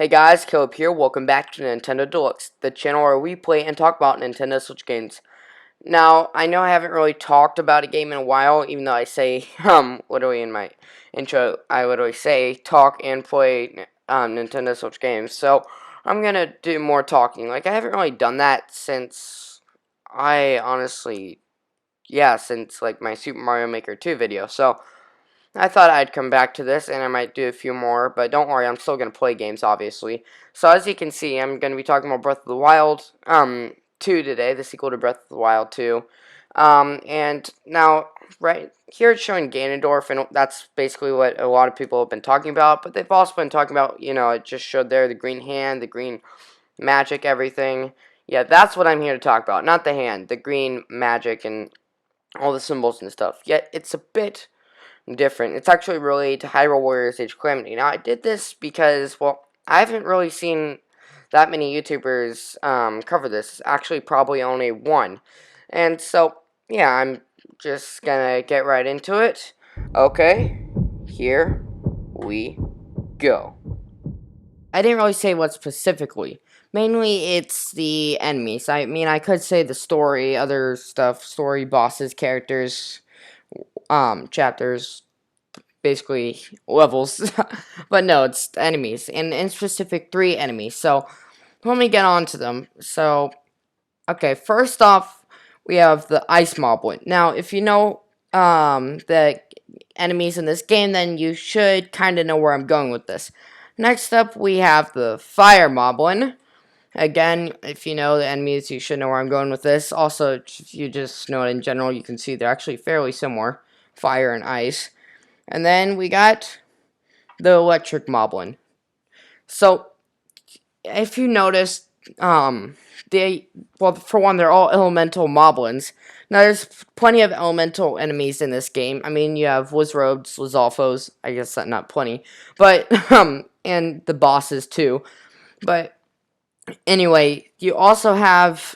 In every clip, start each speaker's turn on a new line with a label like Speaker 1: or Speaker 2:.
Speaker 1: Hey guys, Caleb here. Welcome back to Nintendo Deluxe, the channel where we play and talk about Nintendo Switch games. Now, I know I haven't really talked about a game in a while, even though I say, literally in my intro, I literally say talk and play Nintendo Switch games. So, I'm gonna do more talking. Like, I haven't really done that since since like my Super Mario Maker 2 video. So, I thought I'd come back to this, and I might do a few more, but don't worry, I'm still going to play games, obviously. So, as you can see, I'm going to be talking about Breath of the Wild 2 today, the sequel to Breath of the Wild 2. And now, right here it's showing Ganondorf, and that's basically what a lot of people have been talking about, but they've also been talking about, it just showed there the green hand, the green magic, everything. Yeah, that's what I'm here to talk about, not the hand, the green magic and all the symbols and stuff. Yet, it's a bit different. It's actually related to Hyrule Warriors Age of Calamity. Now, I did this because, well, I haven't really seen that many YouTubers cover this. Actually, probably only one. And so, yeah, I'm just gonna get right into it. Okay, here we go. I didn't really say what specifically. Mainly, it's the enemies. I mean, I could say the story, other stuff, story, bosses, characters, chapters, basically levels. But no, it's enemies, and in specific, 3 enemies. So, let me get on to them. So, okay, first off, we have the Ice Moblin. Now, if you know the enemies in this game, then you should kind of know where I'm going with this. Next up, we have the Fire Moblin. Again, if you know the enemies, you should know where I'm going with this. Also, if you just know it in general, you can see they're actually fairly similar, fire and ice. And then we got the Electric Moblin. So, if you notice, for one, they're all elemental moblins. Now, there's plenty of elemental enemies in this game. I mean, you have Wizroads, Lizalfos, I guess that's not plenty, but, and the bosses too. But, anyway, you also have,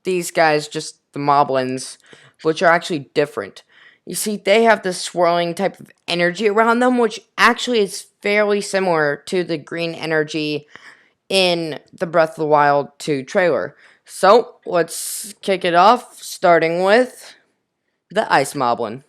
Speaker 1: these guys, just the moblins, which are actually different. You see, they have this swirling type of energy around them, which actually is fairly similar to the green energy in the Breath of the Wild 2 trailer. So, let's kick it off, starting with the Ice Moblin.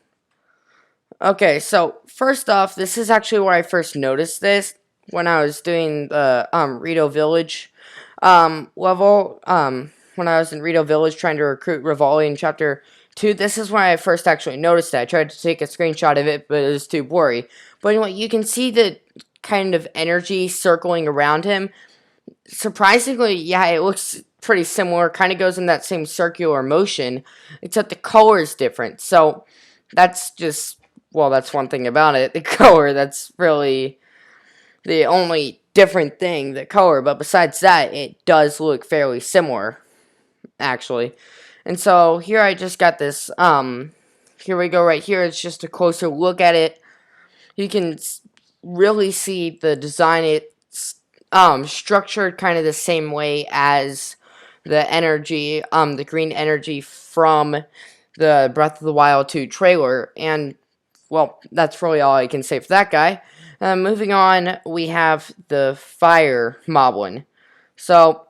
Speaker 1: Okay, so, first off, this is actually where I first noticed this, when I was doing the, Rito Village, level, when I was in Rito Village trying to recruit Rivali in Chapter 2, this is when I first actually noticed it. I tried to take a screenshot of it, but it was too blurry. But anyway, you can see the kind of energy circling around him. Surprisingly, yeah, it looks pretty similar. Kind of goes in that same circular motion, except the color is different. So, that's just, well, that's one thing about it. The color, that's really the only different thing, the color. But besides that, it does look fairly similar, actually. And so, here I just got this, here we go right here. It's just a closer look at it. You can really see the design. It's structured kind of the same way as the energy, the green energy from the Breath of the Wild 2 trailer. And, well, that's really all I can say for that guy. Moving on, we have the Fire Moblin. So,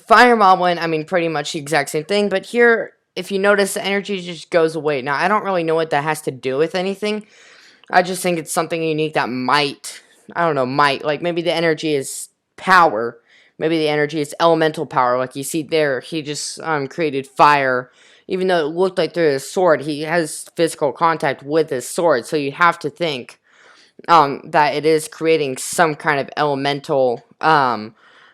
Speaker 1: Fire Moblin, I mean, pretty much the exact same thing, but here, if you notice, the energy just goes away. Now, I don't really know what that has to do with anything. I just think it's something unique that might, I don't know, like, maybe the energy is power. Maybe the energy is elemental power. Like you see there, he just created fire. Even though it looked like through his sword, he has physical contact with his sword. So you have to think that it is creating some kind of elemental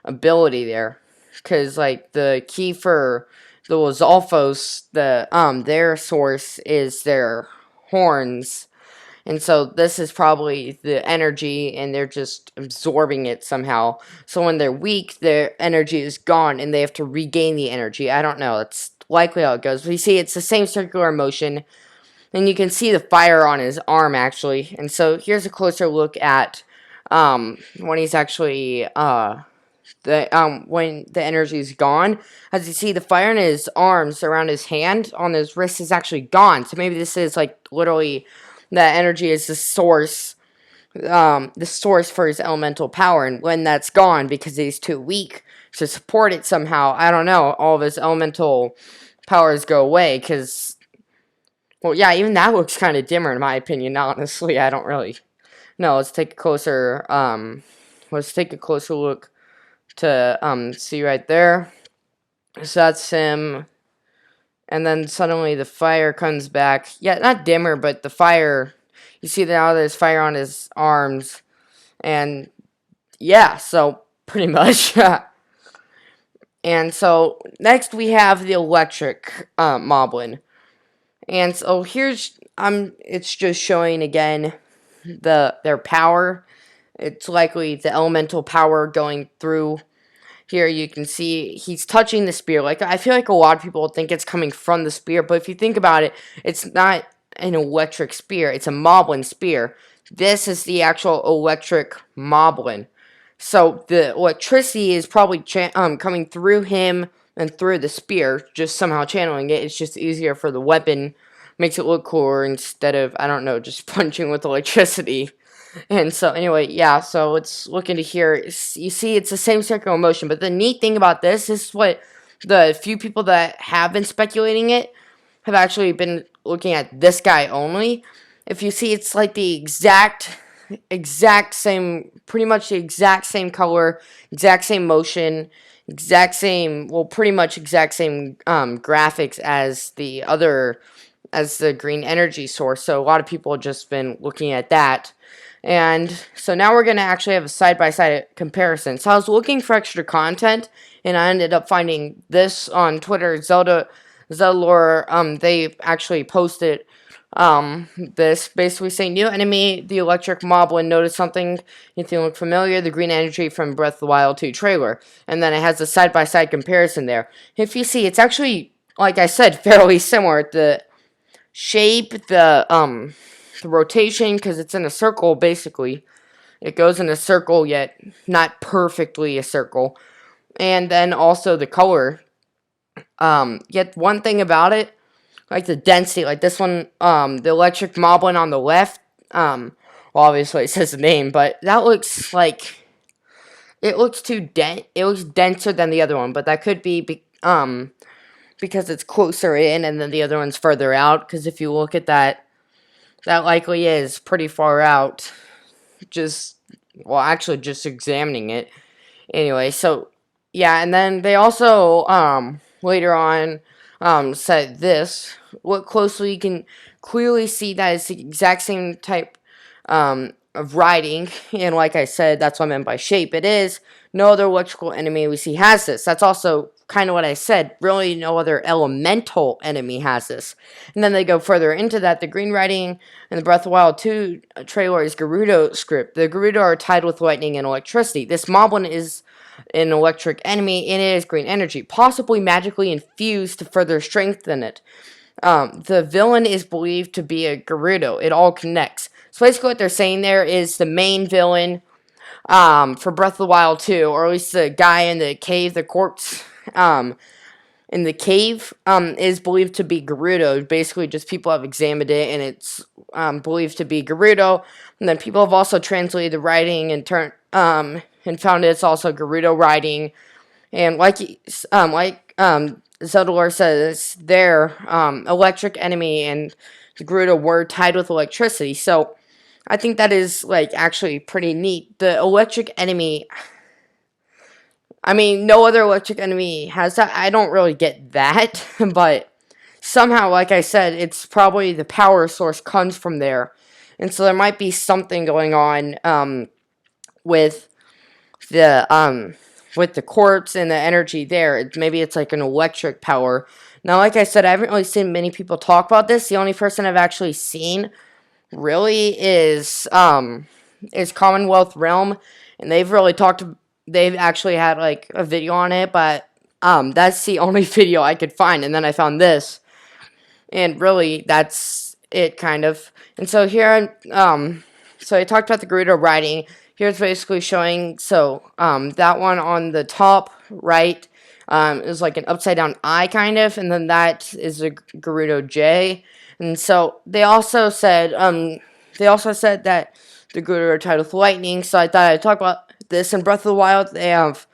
Speaker 1: ability there. Because, like, the key for the Lizalfos, their source is their horns. And so this is probably the energy, and they're just absorbing it somehow. So when they're weak, their energy is gone, and they have to regain the energy. I don't know. That's likely how it goes. But you see, it's the same circular motion. And you can see the fire on his arm, actually. And so here's a closer look at when he's actually... when the energy is gone, as you see, the fire in his arms around his hand on his wrist is actually gone. So maybe this is like literally that energy is the source the source for his elemental power, and when that's gone because he's too weak to support it somehow, I don't know, all of his elemental powers go away, because, well, yeah, even that looks kind of dimmer in my opinion, honestly. I don't really know. Let's take a closer look to, see right there. So that's him, and then suddenly the fire comes back. Yeah, not dimmer, but the fire, you see now there's fire on his arms, and yeah, so pretty much. And so next we have the electric moblin. And so here's it's just showing again their power. It's likely the elemental power going through. Here you can see he's touching the spear. Like, I feel like a lot of people think it's coming from the spear, but if you think about it, it's not an electric spear. It's a moblin spear. This is the actual electric moblin. So the electricity is probably coming through him and through the spear, just somehow channeling it. It's just easier for the weapon, makes it look cooler instead of, I don't know, just punching with electricity. And so anyway, yeah, so let's look into here. You see it's the same circular motion, but the neat thing about this is what the few people that have been speculating it have actually been looking at this guy only. If you see, it's like the exact same, pretty much the exact same color, exact same motion, exact same, well, pretty much exact same graphics as the green energy source. So a lot of people have just been looking at that. And so now we're going to actually have a side-by-side comparison. So I was looking for extra content, and I ended up finding this on Twitter. Zelor, they actually posted this basically saying, new enemy, the electric moblin, notice something, anything look familiar, the green energy from Breath of the Wild 2 trailer. And then it has a side-by-side comparison there. If you see, it's actually, like I said, fairly similar. The shape, the rotation, because it's in a circle, basically. It goes in a circle, yet not perfectly a circle. And then also the color. Yet one thing about it, like the density, like this one, the electric moblin on the left, well, obviously it says the name, but that looks like, it looks it looks denser than the other one, but that could be, because it's closer in, and then the other one's further out, because if you look at that, that likely is pretty far out, actually just examining it. Anyway, so, yeah, and then they also, later on, said this. Look closely, you can clearly see that it's the exact same type of writing, and like I said, that's what I meant by shape. It is. No other electrical enemy we see has this. That's also kind of what I said. Really, no other elemental enemy has this. And then they go further into that. The green writing in the Breath of the Wild 2 trailer is Gerudo script. The Gerudo are tied with lightning and electricity. This moblin is an electric enemy, and it is green energy, possibly magically infused to further strengthen it. The villain is believed to be a Gerudo. It all connects. So basically what they're saying there is the main villain for Breath of the Wild 2, or at least the guy in the cave, the corpse in the cave, is believed to be Gerudo. Basically, just people have examined it, and it's believed to be Gerudo. And then people have also translated the writing and and found it's also Gerudo writing. And like Zelda says, their electric enemy and the Gerudo were tied with electricity. So I think that is, like, actually pretty neat. The electric enemy, I mean, no other electric enemy has that. I don't really get that, but somehow, like I said, it's probably the power source comes from there. And so there might be something going on with the quartz and the energy there. Maybe it's like an electric power. Now, like I said, I haven't really seen many people talk about this. The only person I've actually seen really is Commonwealth Realm, and they've actually had like a video on it, but that's the only video I could find, and then I found this, and really that's it, kind of. And so here, so I talked about the Gerudo writing. Here's basically showing, so that one on the top right is like an upside down I, kind of, and then that is a Gerudo J. And so they also said that the Gerudo title with Lightning. So I thought I'd talk about this. In Breath of the Wild, they have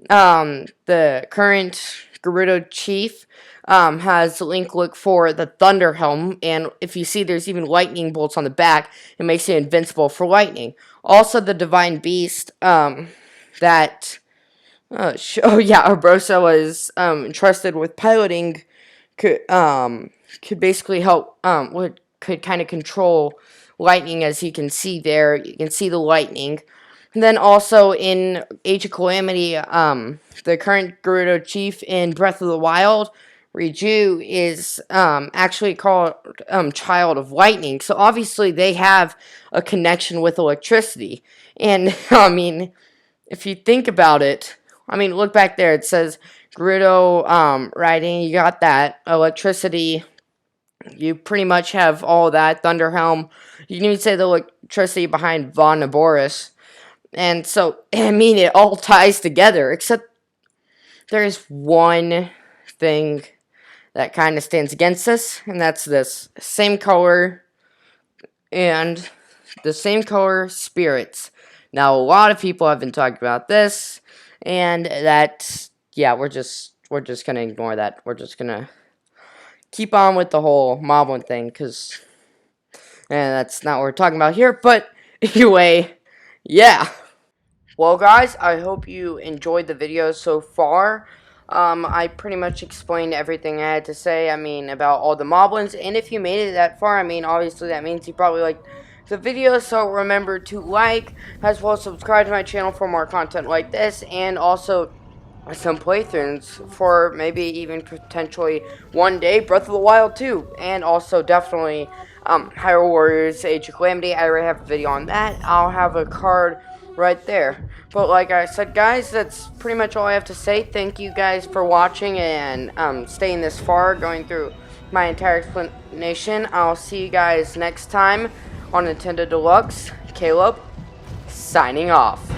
Speaker 1: the current Gerudo chief has Link look for the Thunder Helm, and if you see, there's even lightning bolts on the back. It makes it invincible for lightning. Also, the Divine Beast that Urbosa was entrusted with piloting could basically help could kind of control lightning, as you can see there. You can see the lightning. And then also in Age of Calamity, the current Gerudo chief in Breath of the Wild, Riju, is actually called Child of Lightning. So obviously they have a connection with electricity. And I mean, if you think about it, I mean, look back there. It says Gerudo riding. You got that electricity. You pretty much have all that. Thunder Helm. You can even say the electricity behind Von Naboris. And so, I mean, it all ties together, except there's one thing that kind of stands against this, and that's this. Same color, and the same color spirits. Now, a lot of people have been talking about this, and that, yeah, we're just going to ignore that. We're just going to keep on with the whole Moblin thing, because that's not what we're talking about here. But anyway, yeah. Well, guys, I hope you enjoyed the video so far. I pretty much explained everything I had to say, I mean, about all the Moblins. And if you made it that far, I mean, obviously that means you probably liked the video. So remember to like, as well as subscribe to my channel for more content like this. And also some playthroughs for maybe even potentially one day Breath of the Wild 2. And also definitely Hyrule Warriors Age of Calamity. I already have a video on that. I'll have a card right there. But like I said, guys, that's pretty much all I have to say. Thank you guys for watching and staying this far, going through my entire explanation. I'll see you guys next time on Nintendo Deluxe. Caleb, signing off.